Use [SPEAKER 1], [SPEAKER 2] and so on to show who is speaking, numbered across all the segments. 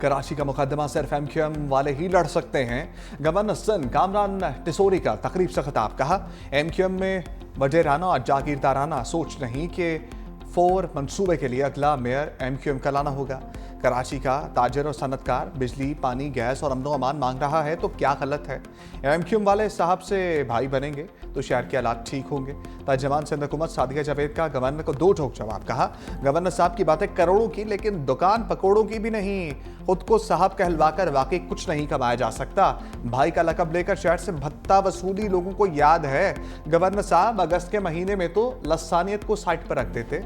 [SPEAKER 1] कराची का मुकदमा सिर्फ एमक्यूएम वाले ही लड़ सकते हैं। गवर्नर सिंध कामरान टिसोरी का तकरीब से खिताब, कहा एमक्यूएम में वडेराना और जागीरदाराना सोच नहीं कि 4 मंसूबे के लिए अगला मेयर एमक्यूएम का लाना होगा। कराची का ताजिर और सनतकार बिजली, पानी, गैस और अमनो अमान मांग रहा है तो क्या गलत है? एमक्यूएम वाले साहब से भाई बनेंगे तो शहर के हालात ठीक होंगे। तर्जमान सिंध हुकूमत सादिया जावेद का गवर्नर को दो टोक जवाब, कहा गवर्नर साहब की बातें करोड़ों की, लेकिन दुकान पकौड़ों की भी नहीं। खुद को साहब कहलवाकर वाकई कुछ नहीं कमाया जा सकता। भाई का लकब लेकर शहर से भत्ता वसूली लोगों को याद है। गवर्नर साहब अगस्त के महीने में तो लसानियत को साइड पर रख देते।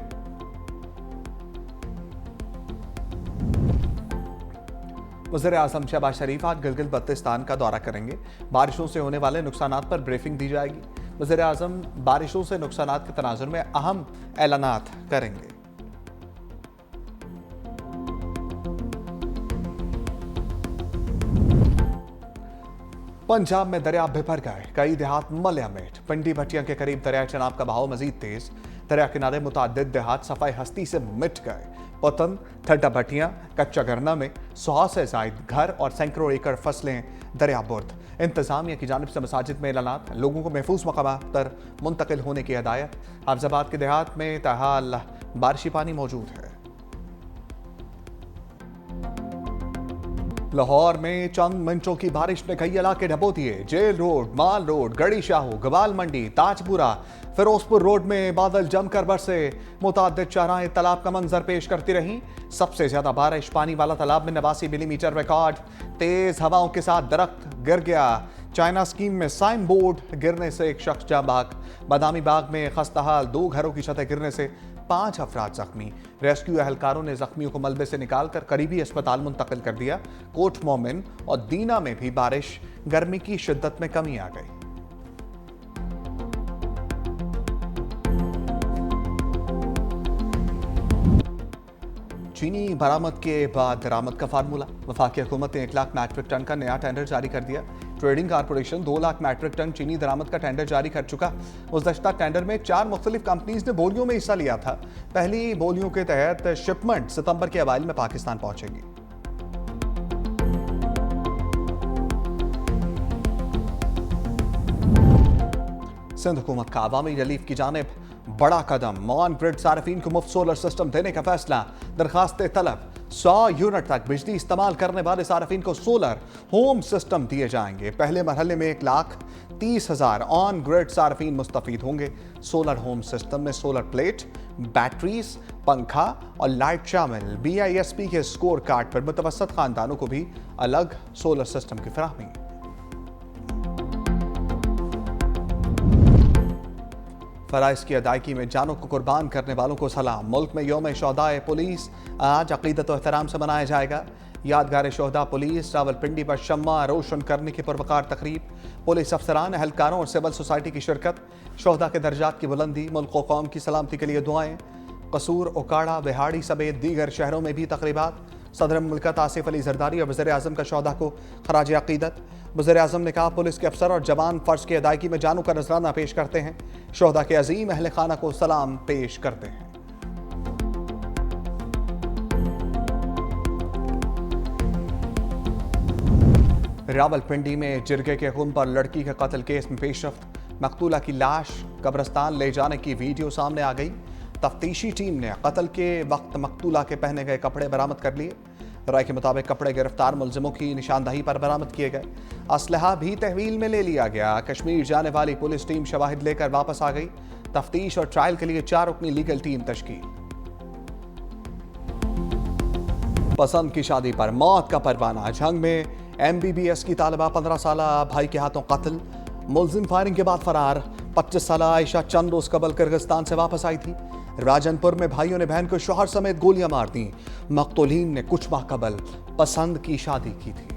[SPEAKER 1] वज़ीर-ए-आज़म शहबाज शरीफ आज गिलगित बल्तिस्तान का दौरा करेंगे। बारिशों से होने वाले नुकसानात पर ब्रीफिंग दी जाएगी। वज़ीर-ए-आज़म बारिशों से नुकसानात के तनाजुर में अहम ऐलानात करेंगे। पंजाब में दरिया भर गए, कई देहात मलयामेट। पिंडी भटिया के करीब दरिया चनाब का बहाव मजीद तेज। दरिया किनारे मुतादिद देहात सफाई हस्ती से मिट गए। पतन, ठड्डा भटिया, कच्चा गरना में 100 से जायद घर और सैकड़ों एकड़ फसलें दरिया बुर्द। इंतजामिया की जानिब से मसाजिद में ऐलानात, लोगों को महफूज मकामात पर मुंतकिल होने की हिदायत। हाफिजाबाद के देहात में ताहाल बारिशी पानी मौजूद है। लाहौर में चंद मिनटों की बारिश ने कई इलाके डबो दिए। जेल रोड, माल रोड, गड़ी शाहू, गवाल मंडी, ताजपुरा, फिरोजपुर रोड में बादल जमकर बरसे। मुताद्दिद चाराएं तालाब का मंजर पेश करती रहीं। सबसे ज्यादा बारिश पानी वाला तालाब में 89 मिलीमीटर रिकॉर्ड। तेज हवाओं के साथ दरख्त गिर गया। चाइना स्कीम में साइन बोर्ड गिरने से एक शख्स जाँ बाग। बादामी बाग में खस्ताहाल 2 घरों की छतें गिरने से 5 अफराद जख्मी। रेस्क्यू एहलकारों ने जख्मियों को मलबे से निकालकर करीबी अस्पताल मुंतकिल कर दिया। कोट मोमिन और दीना में भी बारिश, गर्मी की शिद्दत में कमी आ गई। चीनी बरामद के बाद दरामद का फार्मूला। वफाकी हुकूमत ने 1 लाख मैट्रिक टन का नया टेंडर जारी कर दिया। Trading corporation 2 lakh metric ton चीनी दरामद का टेंडर जारी कर चुका। गुज़श्ता टेंडर में 4 मुख्तलिफ कंपनीज ने बोलियों में हिस्सा लिया था। पहली बोलियों के तहत शिपमेंट सितंबर के अवाइल में पाकिस्तान पहुंचेगी। सिंध हुकूमत का अवामी रिलीफ की जानिब बड़ा कदम। ऑन ग्रिड सार्फिन को मुफ्त सोलर सिस्टम देने का फैसला। दरखास्तें तलब। 100 यूनिट तक बिजली इस्तेमाल करने वाले सार्फिन को सोलर होम सिस्टम दिए जाएंगे। पहले मरहले में 1,30,000 ऑन ग्रिड सार्फिन मुस्तफीद होंगे। सोलर होम सिस्टम में सोलर प्लेट, बैटरीज, पंखा और लाइट शामिल। BISP के स्कोर कार्ड पर मुतवसत खानदानों को भी अलग सोलर सिस्टम की फराहमी। फराइज की अदायगी में जानों को कुर्बान करने वालों को सलाम। मुल्क में यौम शोहदाए पुलिस आज अकीदत और एहतराम से मनाया जाएगा। यादगार शोहदा पुलिस रावलपिंडी पर शम्मा रोशन करने की पुरवकार तकरीब। पुलिस अफसरान, एहलकारों और सिविल सोसाइटी की शिरकत। शोहदा के दर्जात की बुलंदी, मुल्क व कौम की सलामती के लिए दुआएं। कसूर, ओकाड़ा, बिहाड़ी समेत दीगर शहरों में भी तकरीबात। सदर मुल्कत आसिफ अली जरदारी और वज़ीर-ए-आज़म का शोहदा को खराज अकीदत। वज़ीर-ए-आज़म ने कहा पुलिस के अफसर और जवान फ़र्ज की अदायगी में जानों का नजराना पेश करते हैं। शोहदा के अजीम अहल खाना को सलाम पेश करते हैं। रावलपिंडी में जिरगे के खून पर लड़की के कत्ल केस में पेशरफ्त। मकतूला की लाश कब्रिस्तान ले जाने की वीडियो सामने आ गई। तफ्तीशी टीम ने कत्ल के वक्त मकतूला के पहने गए कपड़े बरामद कर लिए। राय के मुताबिक कपड़े गिरफ्तार मुलजिमों की निशानदही पर बरामद किए गए। असलहा भी तहवील में ले लिया गया। कश्मीर जाने वाली पुलिस टीम शवाहिद लेकर वापस आ गई। तफ्तीश और ट्रायल के लिए 4 रुकनी लीगल टीम तश्कील। पसंद की शादी पर मौत का परवाना। झंग में MBBS की तालिबा 15 साल भाई के हाथों कत्ल। मुलजिम फायरिंग के बाद फरार। 25 साल आयशा चंद रोज कबल किर्गिस्तान से वापस आई थी। राजनपुर में भाइयों ने बहन को शौहर समेत गोलियां मार दी। मकतूलीन ने कुछ माह कबल पसंद की शादी की थी।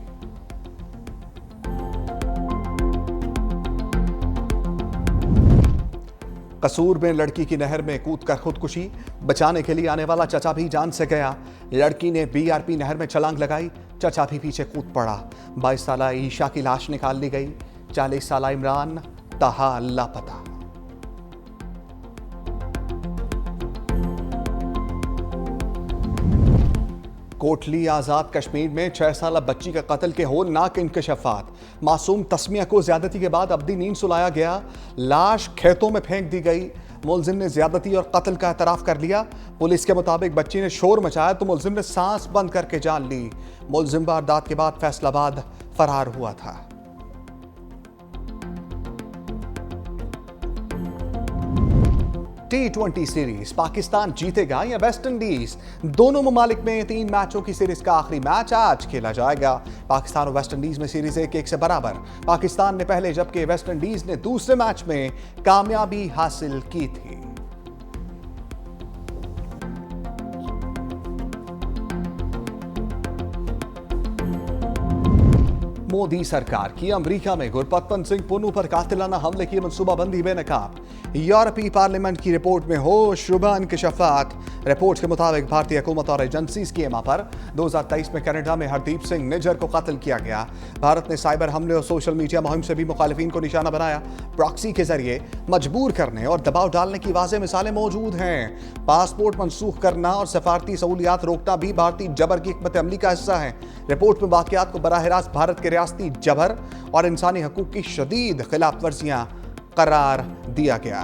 [SPEAKER 1] कसूर में लड़की की नहर में कूदकर खुदकुशी। बचाने के लिए आने वाला चचा भी जान से गया। लड़की ने BRP नहर में छलांग लगाई। चचा भी पीछे कूद पड़ा। 22 साल ईशा की लाश निकाल ली गई। 40 साल इमरान ताहा लापता। कोटली आज़ाद कश्मीर में 6 साल बच्ची का कत्ल के होलनाक इंकशाफात। मासूम तस्मिया को ज्यादती के बाद अब्दी नींद सुलाया गया, लाश खेतों में फेंक दी गई। मुलजिम ने ज्यादती और कत्ल का एतराफ कर लिया। पुलिस के मुताबिक बच्ची ने शोर मचाया तो मुलजिम ने सांस बंद करके जान ली। मुलजिम वारदात के बाद फैसलाबाद फरार हुआ था। T20 सीरीज पाकिस्तान जीतेगा या वेस्ट इंडीज? दोनों ममालिक में 3 मैचों की सीरीज का आखिरी मैच आज खेला जाएगा। पाकिस्तान और वेस्ट इंडीज में सीरीज 1-1 से बराबर। पाकिस्तान ने पहले जबकि वेस्ट इंडीज ने दूसरे मैच में कामयाबी हासिल की थी। मोदी सरकार की अमेरिका में गुरपतवंत सिंह पुन्नू पर कातिलाना हमले की मनसूबाबंदी बेनकाब। यूरोपीय पार्लियामेंट की रिपोर्ट में हो शुबा इंकशाफात। रिपोर्ट के मुताबिक भारतीय हुकूमत और एजेंसीज की एमा पर 2023 में कनाडा में हरदीप सिंह निज्जर को कत्ल किया गया। भारत ने साइबर हमले और सोशल मीडिया मुहिम से भी मुखालिफिन को निशाना बनाया। प्रॉक्सी के जरिए मजबूर करने और दबाव डालने की वाज़ेह मिसालें मौजूद हैं। पासपोर्ट मनसूख करना और सफारती सहूलियात रोकना भी भारतीय जबर की हिकमत अमली का हिस्सा है। रिपोर्ट में वाक़यात को बराह रास्त भारत के रियासती जबर और इंसानी हकूक की शदीद खिलाफ वर्जियां करार दिया गया।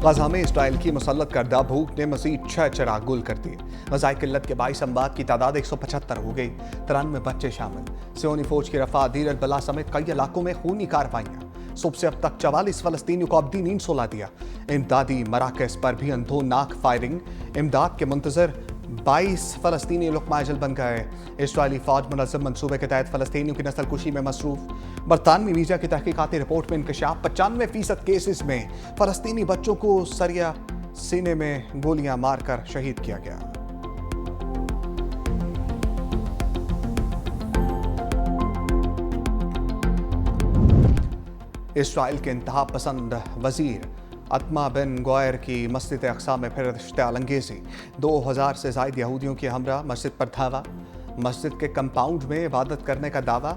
[SPEAKER 1] गजा में इस्राइल की मुसल्लत करदा भूख ने मजीद 6 चिराग गुल कर दिए। गजाई किल्लत के बाइस अमवात की तादाद 175 हो गई। 93 बच्चे शामिल। सियोनी फौज की रफा दीर अल बला समेत कई इलाकों में खूनी कार्रवाइयां। सुबह से अब तक 44 फलस्तीनियों को अब्दी नींद सुला दिया। इमदादी मराकज पर भी अंधोनाक फायरिंग। इमदाद के मुंतजर 22 फलस्तीनी लुकमाजल बन गए। इस्राइली फौज मुनज़्ज़म मंसूबे के तहत फलस्तीनियों की नस्ल कुशी में मसरूफ। बरतानवी मीडिया की तहकीकाती रिपोर्ट में इंकशाफ 95% केसेस में फलस्तीनी बच्चों को सरिया सीने में गोलियां मारकर शहीद किया गया। इस्राइल के इंतहा पसंद वजीर अतमा बिन गौयर की मस्जिद अक्सा में फिर इश्तिआल अंगेजी। 2000 से जायद यहूदियों के हमरा मस्जिद पर धावा। मस्जिद के कंपाउंड में इबादत करने का दावा।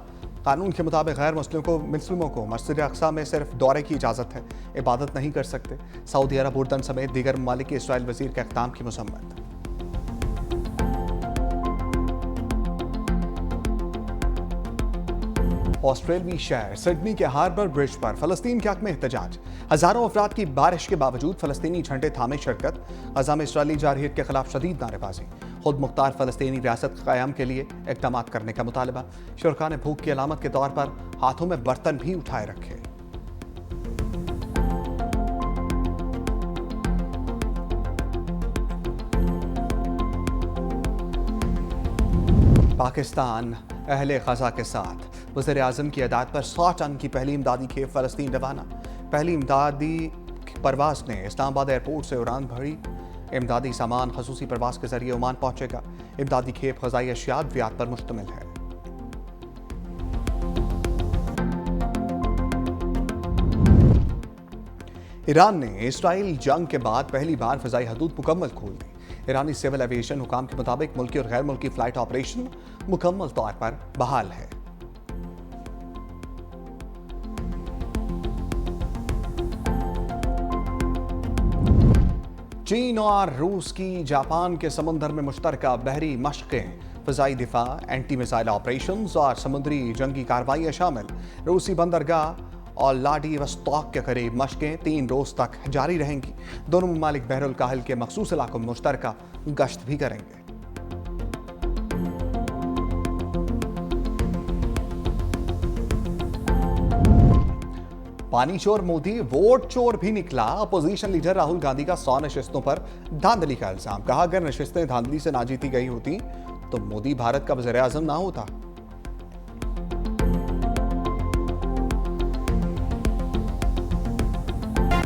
[SPEAKER 1] कानून के मुताबिक गैर मुस्लिमों को मस्जिद अक्सा में सिर्फ दौरे की इजाज़त है, इबादत नहीं कर सकते। सऊदी अरब, उर्दन समेत दीगर ममालिक के इस्राइल वजीर के इक़दाम की मसम्मत। ऑस्ट्रेलियाई शहर सिडनी के हार्बर ब्रिज पर फलस्तीन के हक में एहतजाज। हजारों अफराद की बारिश के बावजूद फलस्तीनी झंडे थामे शिरकत। गजा में इस्राइली जारहियत के खिलाफ शदीद नारेबाजी। खुद मुख्तार फलस्तीनी रियासत क़याम के लिए इक़दाम करने का मुतालबा। शुरका ने भूख की अलामत के तौर पर हाथों में बर्तन भी उठाए रखे। पाकिस्तान अहले गजा के साथ। वज़ीर आज़म की हिदायत पर 100 टन की पहली इमदादी खेप फ़लस्तीन रवाना। पहली इमदादी परवाज़ ने इस्लामाबाद एयरपोर्ट से उड़ान भरी। इमदादी सामान खसूसी परवाज़ के जरिए ओमान पहुंचेगा। इमदादी खेप ग़ज़ाई अशिया अद्वियात पर मुश्तमिल है। ईरान ने इसराइल जंग के बाद पहली बार फ़िज़ाई हदूद मुकम्मल खोल दी। ईरानी सिविल एविएशन हुकाम के मुताबिक मुल्की और गैर मुल्की फ़्लाइट ऑपरेशन मुकम्मल तौर पर बहाल है। चीन और रूस की जापान के समंदर में मुश्तरका बहरी मशक़ें, फ़िज़ाई दिफा, एंटी मिसाइल ऑपरेशंस और समुद्री जंगी कार्रवाइयाँ शामिल। रूसी बंदरगाह और व्लादिवोस्तोक के करीब मशक़ें 3 रोज़ तक जारी रहेंगी। दोनों ममालिक बहरुल काहिल के मखसूस इलाकों में मुश्तरका गश्त भी करेंगे। पानी चोर मोदी वोट चोर भी निकला। अपोजिशन लीडर राहुल गांधी का 100 नशिस्तों पर धांधली का इल्जाम। कहा अगर नशिस्तें धांधली से ना जीती गई होती तो मोदी भारत का वज़ीर आज़म ना होता।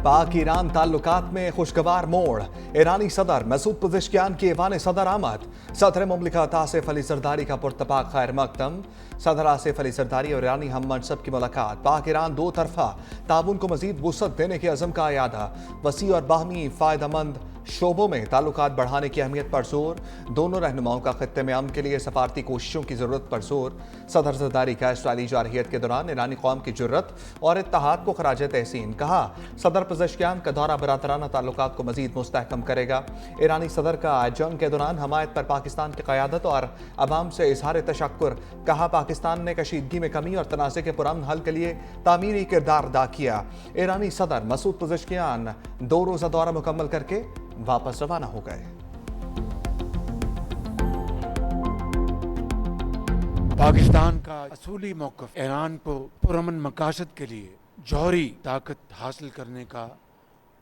[SPEAKER 1] पाक ईरान ताल्लुकात में खुशगवार मोड़। ईरानी सदर मसूद पज़ेश्कियान की ऐवान सदर आमद। सदर मुमलिकत आसिफ अली जरदारी का पुरतपाक खैर मकदम। सदर आसिफ अली जरदारी और ईरानी हम मनसब की मुलाकात। पाक ईरान 2 तरफा ताउन को मजीद वुसअत देने के अज़म का अयादा। वसी और बाहमी फ़ायदेमंद शोबों में ताल्लुकात बढ़ाने की अहमियत पर जोर। दोनों रहनुमाओं का खत्ते में अमन के लिए सफारती कोशिशों की जरूरत पर जोर। सदर जरदारी का इसराइली जारहियत के दौरान ईरानी कौम की जुर्रत और इत्तेहाद को खराज तहसीन। कहा, सदर पज़ेश्कियान का दौरा बरादराना ताल्लुकात को मजीद मुस्तहकम करेगा। ईरानी सदर का जंग के दौरान हमायत पर पाकिस्तान की क़यादत और अवाम से इजहार तशक्कुर। कहा, पाकिस्तान ने कशीदगी में कमी और तनाज़े के पुरअमन हल के लिए तामीरी किरदार अदा किया। ईरानी सदर मसूद पज़ेश्कियान 2 रोज़ा दौरा मुकम्मल करके वापस रवाना हो गए।
[SPEAKER 2] पाकिस्तान का असूली मौक़िफ़ ईरान को पुरअमन मकासद के लिए जौहरी ताकत हासिल करने का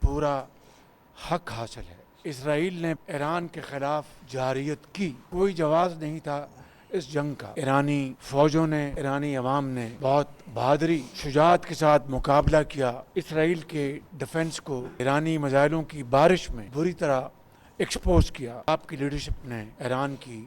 [SPEAKER 2] पूरा हक हासिल है। इसराइल ने ईरान के खिलाफ जारहियत की, कोई जवाब नहीं था इस जंग का। ईरानी फौजों ने, ईरानी अवाम ने बहुत बहादुरी शुजाअत के साथ मुकाबला किया। इसराइल के डिफेंस को ईरानी मिसाइलों की बारिश में बुरी तरह एक्सपोज किया। आपकी लीडरशिप ने ईरान की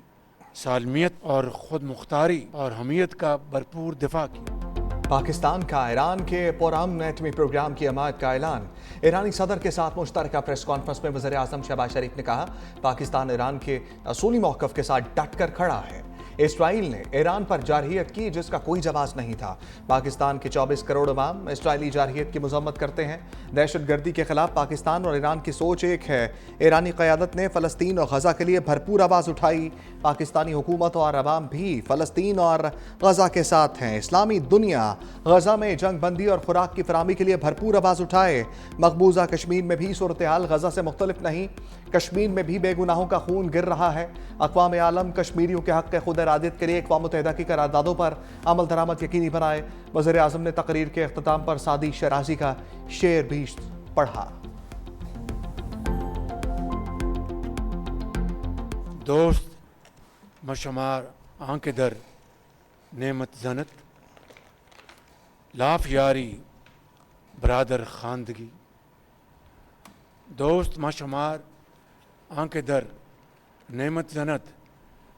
[SPEAKER 2] सालमियत और खुद मुख्तारी और हमीयत का भरपूर दिफा किया।
[SPEAKER 1] पाकिस्तान का ईरान के पुरअमन एटमी प्रोग्राम की हमायत का ऐलान। ईरानी सदर के साथ मुश्तरका प्रेस कॉन्फ्रेंस में वज़ीर आज़म शहबाज शरीफ ने कहा, पाकिस्तान ईरान के असूली मौक़िफ़ के साथ डट कर खड़ा है। इसराइल ने ईरान पर जारहियत की जिसका कोई जवाब नहीं था। पाकिस्तान के 24 करोड़ अवाम इसराइली जारहियत की मज़म्मत करते हैं। दहशतगर्दी के खिलाफ पाकिस्तान और ईरान की सोच एक है। ईरानी क़यादत ने फ़लस्तीन और गज़ा के लिए भरपूर आवाज़ उठाई। पाकिस्तानी हुकूमत और अवाम भी फ़लस्तीन और गज़ा के साथ हैं। इस्लामी दुनिया गज़ा में जंग बंदी और खुराक की फराहमी के लिए भरपूर आवाज़ उठाए। मकबूजा कश्मीर में भी सूरत हाल गज़ा से मुख्तलिफ नहीं। कश्मीर में भी बेगुनाहों का खून गिर रहा है। अक़वाम आलम कश्मीरियों के हक़ खुद इरादत के लिए अक़वाम मुत्तहिदा की करारदादों पर अमल दरामद यकीनी बनाए। वज़ीर आज़म ने तकरीर के अख्ताम पर सादी शराजी का शेर भी पढ़ा।
[SPEAKER 2] दोस्त मशमार आंके दर नेमत जन्नत, लाफ यारी बरादर खानदगी। दोस्त मशमार आंके दर नेमत जन्नत,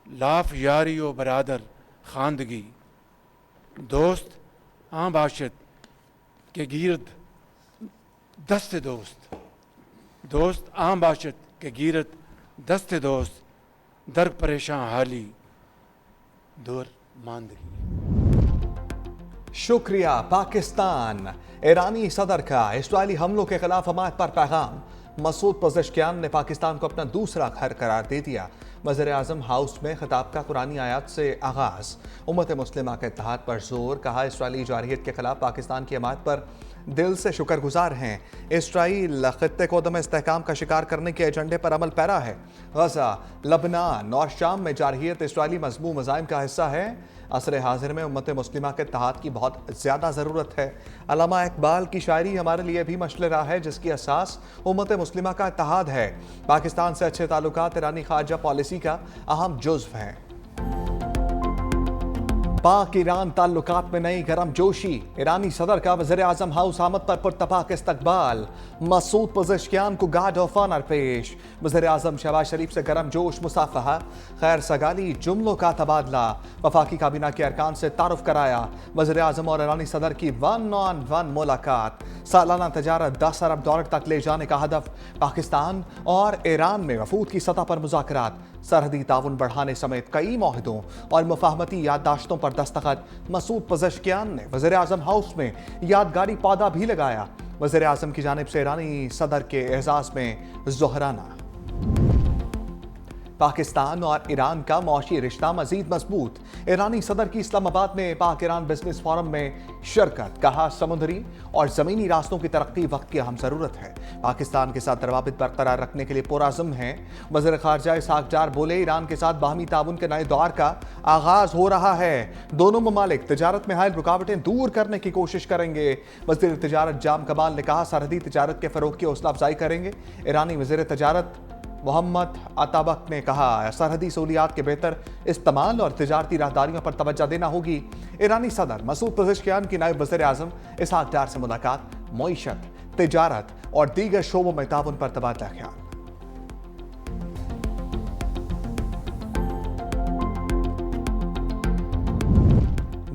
[SPEAKER 2] लाफ यारी व बरादर खानदगी। दोस्त आं बाशत के गिरद दस्त दोस्त, दोस्त आं बाशत के गिरद दस्त दोस्त, दर परेशान हाली दूर मांदगी।
[SPEAKER 1] शुक्रिया पाकिस्तान। ईरानी सदर का इसराइली हमलों के खिलाफ हमायत पर पैगाम। मसूद पज़ेश्कियान ने पाकिस्तान को अपना दूसरा घर करार दे दिया। वज़ीर आज़म हाउस में खिताब का कुरानी आयत से आगाज़। उम्मत मुस्लिमा के इत्तेहाद पर जोर। कहा, इसराइली जारहियत के खिलाफ पाकिस्तान की हमायत पर दिल से शुक्रगुजार हैं। इसराइल खित्ते को दम इस्तेहकाम का शिकार करने के एजेंडे पर अमल पैरा है। गज़ा, लबनान और शाम में जारहियत इसराइली मज़मूम मज़ाइम का हिस्सा है। असर हाजिर में उम्मत मुस्लिमा के इत्तेहाद की बहुत ज़्यादा ज़रूरत है। अल्लामा इकबाल की शायरी हमारे लिए भी मशले राह है जिसकी असास उम्मत मुस्लिमा का इत्तेहाद है। पाकिस्तान से अच्छे ताल्लुकात ईरानी खारजा पॉलिसी का अहम जुज़्व हैं। पाक ईरान ताल्लुकात में नई गर्म जोशी। ईरानी सदर का वज़ीर आज़म हाउस आमद पर पुरतपाक इस्तकबाल। मसूद पज़ेश्कियान को गार्ड ऑफ ऑनर पेश। वज़ीर आज़म शहबाज शरीफ से गर्म जोश मुसाफहा, खैर सगाली, जुमलों का तबादला। वफाकी काबीना के अरकान से तारुफ कराया। वज़ीर आज़म और ईरानी सदर की 1-on-1 मुलाकात। सालाना तजारत 10 अरब डॉलर तक ले जाने का हदफ। पाकिस्तान और ईरान में वफूद की सतह पर मुज़ाकरात। सरहदी ताउन बढ़ाने समेत कई मुआहदों और मुफाहमती याददाश्तों पर दस्तखत। मसूद पज़ेश्कियान ने वज़ीर आज़म हाउस में यादगारी पौधा भी लगाया। वज़ीर आज़म की जानिब से ईरानी सदर के एजाज़ में ज़ोहराना। पाकिस्तान और ईरान का मौशी रिश्ता मजीद मजबूत। ईरानी सदर की इस्लामाबाद में पाक ईरान बिजनेस फोरम में शिरकत। कहा, समुद्री और ज़मीनी रास्तों की तरक्की वक्त की अहम ज़रूरत है। पाकिस्तान के साथ रवाबित बरकरार रखने के लिए पुरअज़्म हैं। वज़ीर ख़ारजा इसहाक़ डार बोले, ईरान के साथ बाहमी ताउन के नए दौर का आगाज़ हो रहा है। दोनों ममालिक तजारत में हायल रुकावटें दूर करने की कोशिश करेंगे। वज़ीर तजारत जाम कमाल ने कहा, सरहदी तजारत के फ़रोग़ की हौसला अफजाई करेंगे। ईरानी वज़ीर तजारत मोहम्मद अताबक ने कहा, सरहदी सहूलियात के बेहतर इस्तेमाल और तिजारती राहदारियों पर तवज्जो देना होगी। ईरानी सदर मसूद पज़ेश्कियान की नायब वज़ीर आज़म इसहाक़ डार से मुलाकात। मईशत, तिजारत और दीगर शोबों में ताउन पर तबादला ख्याल।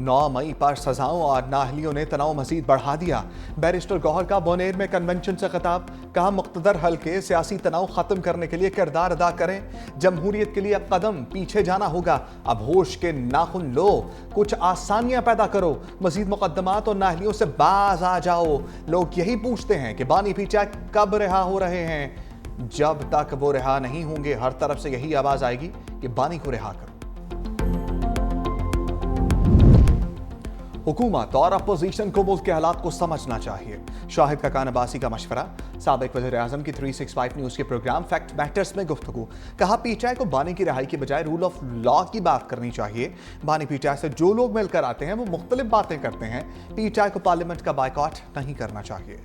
[SPEAKER 1] 9 मई पर सजाओं और नाअहलियों ने तनाव मजीद बढ़ा दिया। बैरिस्टर गौहर का बोनेर में कन्वेंशन से खिताब, कहा मुख्तदर हल्के सियासी तनाव खत्म करने के लिए किरदार अदा करें, जमहूरियत के लिए अब कदम पीछे जाना होगा, अब होश के नाखुन लो, कुछ आसानियां पैदा करो, मजीद मुकदमात और नाअहलियों से बाज आ जाओ। लोग यही पूछते हैं कि बानी पीचा कब रिहा हो रहे हैं। जब तक वो रिहा नहीं होंगे हर तरफ से यही आवाज आएगी कि बानी को रिहा करो। हुकूमत और अपोजिशन को मुल्क के हालात को समझना चाहिए, शाहिद खकान अब्बासी का मशवरा। साबिक वज़ीर आज़म की 365 न्यूज़ के प्रोग्राम फैक्ट मैटर्स में गुफ्तगू, कहा पीटीआई को बानी की रिहाई की बजाय रूल ऑफ लॉ की बात करनी चाहिए। बानी पीटीआई से जो लोग मिलकर आते हैं वो मुख्तलिफ बातें करते हैं, पीटीआई को पार्लियामेंट का बायकॉट नहीं करना चाहिए।